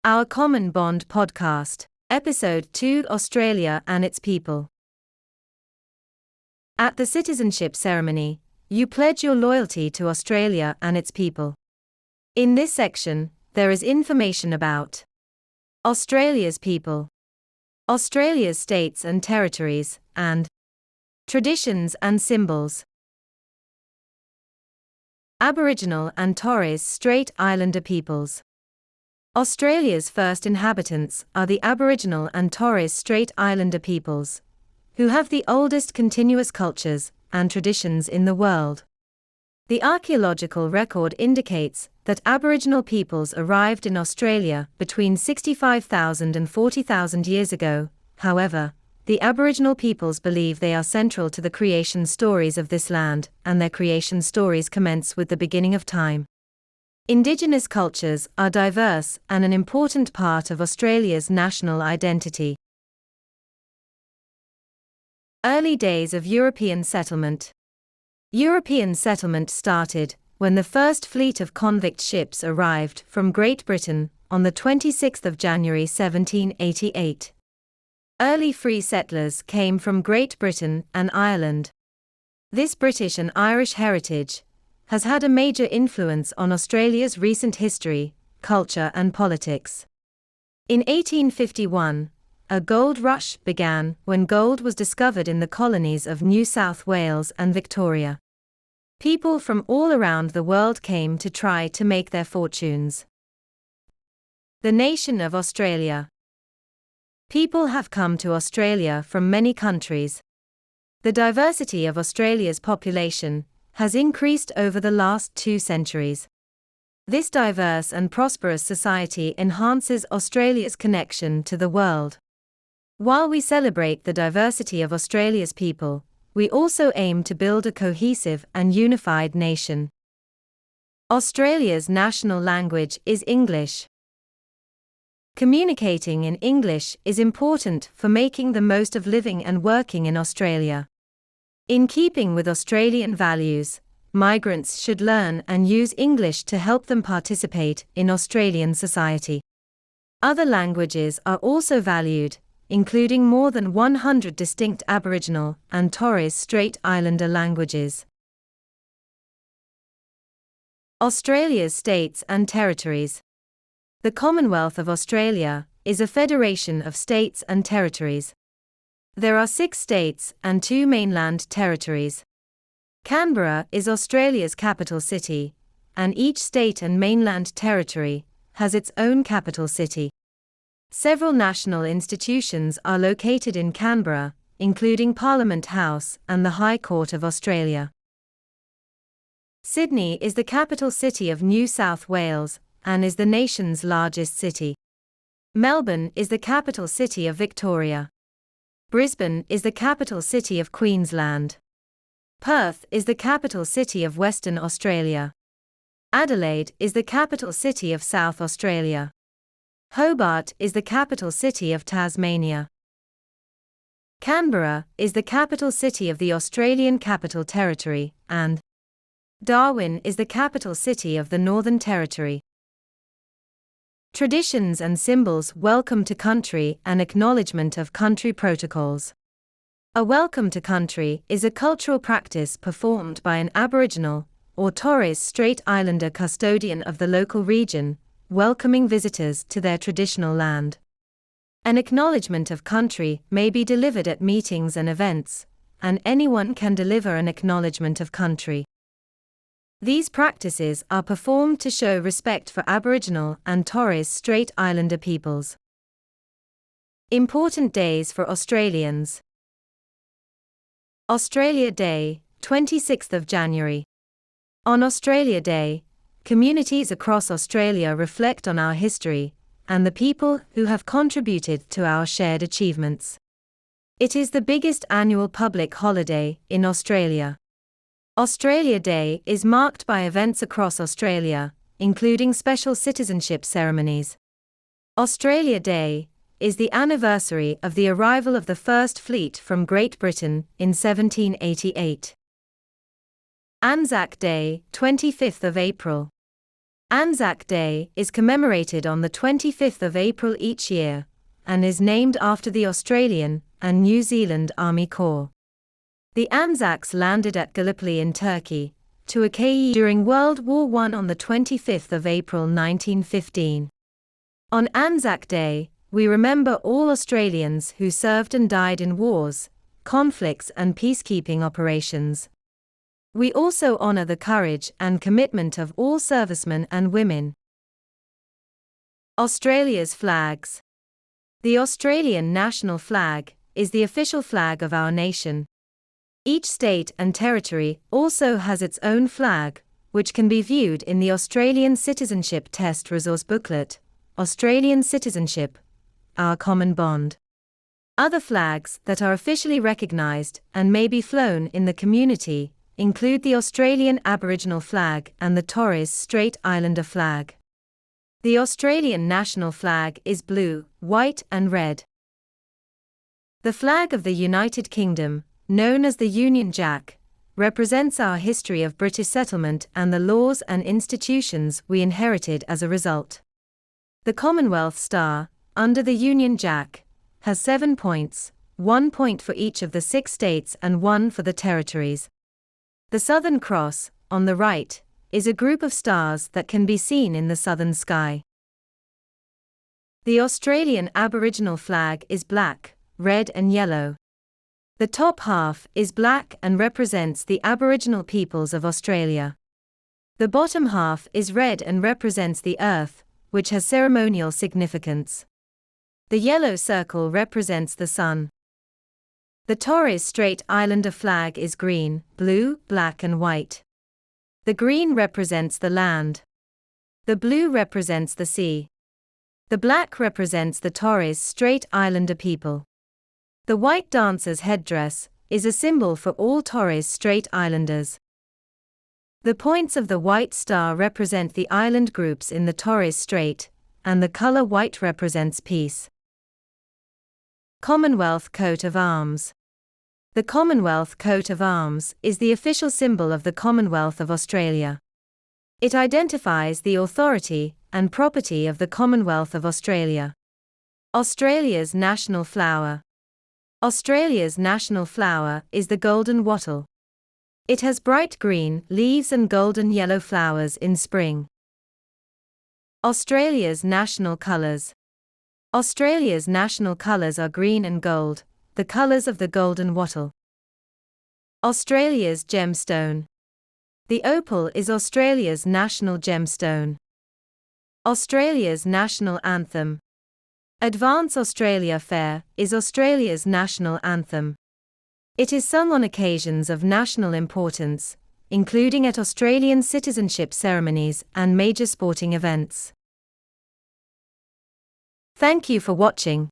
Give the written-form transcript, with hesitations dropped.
Our Common Bond Podcast, Episode 2: Australia and its People. At the citizenship ceremony, you pledge your loyalty to Australia and its people. In this section, there is information about Australia's people, Australia's states and territories, and traditions and symbols. Aboriginal and Torres Strait Islander peoples. Australia's first inhabitants are the Aboriginal and Torres Strait Islander peoples, who have the oldest continuous cultures and traditions in the world. The archaeological record indicates that Aboriginal peoples arrived in Australia between 65,000 and 40,000 years ago. However, the Aboriginal peoples believe they are central to the creation stories of this land, and their creation stories commence with the beginning of time. Indigenous cultures are diverse and an important part of Australia's national identity. Early days of European settlement. European settlement started when the first fleet of convict ships arrived from Great Britain on the 26th of January 1788. Early free settlers came from Great Britain and Ireland. This British and Irish heritage has had a major influence on Australia's recent history, culture and politics. In 1851, a gold rush began when gold was discovered in the colonies of New South Wales and Victoria. People from all around the world came to try to make their fortunes. The nation of Australia. People have come to Australia from many countries. The diversity of Australia's population has increased over the last 2 centuries. This diverse and prosperous society enhances Australia's connection to the world. While we celebrate the diversity of Australia's people, we also aim to build a cohesive and unified nation. Australia's national language is English. Communicating in English is important for making the most of living and working in Australia. In keeping with Australian values, migrants should learn and use English to help them participate in Australian society. Other languages are also valued, including more than 100 distinct Aboriginal and Torres Strait Islander languages. Australia's states and territories. The Commonwealth of Australia is a federation of states and territories. There are 6 states and 2 mainland territories. Canberra is Australia's capital city, and each state and mainland territory has its own capital city. Several national institutions are located in Canberra, including Parliament House and the High Court of Australia. Sydney is the capital city of New South Wales and is the nation's largest city. Melbourne is the capital city of Victoria. Brisbane is the capital city of Queensland. Perth is the capital city of Western Australia. Adelaide is the capital city of South Australia. Hobart is the capital city of Tasmania. Canberra is the capital city of the Australian Capital Territory, and Darwin is the capital city of the Northern Territory. Traditions and symbols. Welcome to country and acknowledgement of country protocols. A welcome to country is a cultural practice performed by an Aboriginal or Torres Strait Islander custodian of the local region, welcoming visitors to their traditional land. An acknowledgement of country may be delivered at meetings and events, and anyone can deliver an acknowledgement of country. These practices are performed to show respect for Aboriginal and Torres Strait Islander peoples. Important days for Australians. Australia Day, 26th of January. On Australia Day, communities across Australia reflect on our history and the people who have contributed to our shared achievements. It is the biggest annual public holiday in Australia. Australia Day is marked by events across Australia, including special citizenship ceremonies. Australia Day is the anniversary of the arrival of the first fleet from Great Britain in 1788. Anzac Day, 25th of April. Anzac Day is commemorated on the 25th of April each year, and is named after the Australian and New Zealand Army Corps. The Anzacs landed at Gallipoli in Turkey, Turkey during World War I on the 25th of April 1915. On Anzac Day, we remember all Australians who served and died in wars, conflicts and peacekeeping operations. We also honor the courage and commitment of all servicemen and women. Australia's flags. The Australian national flag is the official flag of our nation. Each state and territory also has its own flag, which can be viewed in the Australian Citizenship Test Resource Booklet, Australian Citizenship, Our Common Bond. Other flags that are officially recognised and may be flown in the community include the Australian Aboriginal flag and the Torres Strait Islander flag. The Australian national flag is blue, white and red. The flag of the United Kingdom, known as the Union Jack, represents our history of British settlement and the laws and institutions we inherited as a result. The Commonwealth Star, under the Union Jack, has 7 points, 1 point for each of the 6 states and 1 for the territories. The Southern Cross, on the right, is a group of stars that can be seen in the southern sky. The Australian Aboriginal flag is black, red and yellow. The top half is black and represents the Aboriginal peoples of Australia. The bottom half is red and represents the earth, which has ceremonial significance. The yellow circle represents the sun. The Torres Strait Islander flag is green, blue, black and white. The green represents the land. The blue represents the sea. The black represents the Torres Strait Islander people. The white dancer's headdress is a symbol for all Torres Strait Islanders. The points of the white star represent the island groups in the Torres Strait, and the color white represents peace. Commonwealth Coat of Arms. The Commonwealth Coat of Arms is the official symbol of the Commonwealth of Australia. It identifies the authority and property of the Commonwealth of Australia. Australia's national flower. Australia's national flower is the golden wattle. It has bright green leaves and golden yellow flowers in spring. Australia's national colours. Australia's national colours are green and gold, the colours of the golden wattle. Australia's gemstone. The opal is Australia's national gemstone. Australia's national anthem. Advance Australia Fair is Australia's national anthem. It is sung on occasions of national importance, including at Australian citizenship ceremonies and major sporting events. Thank you for watching.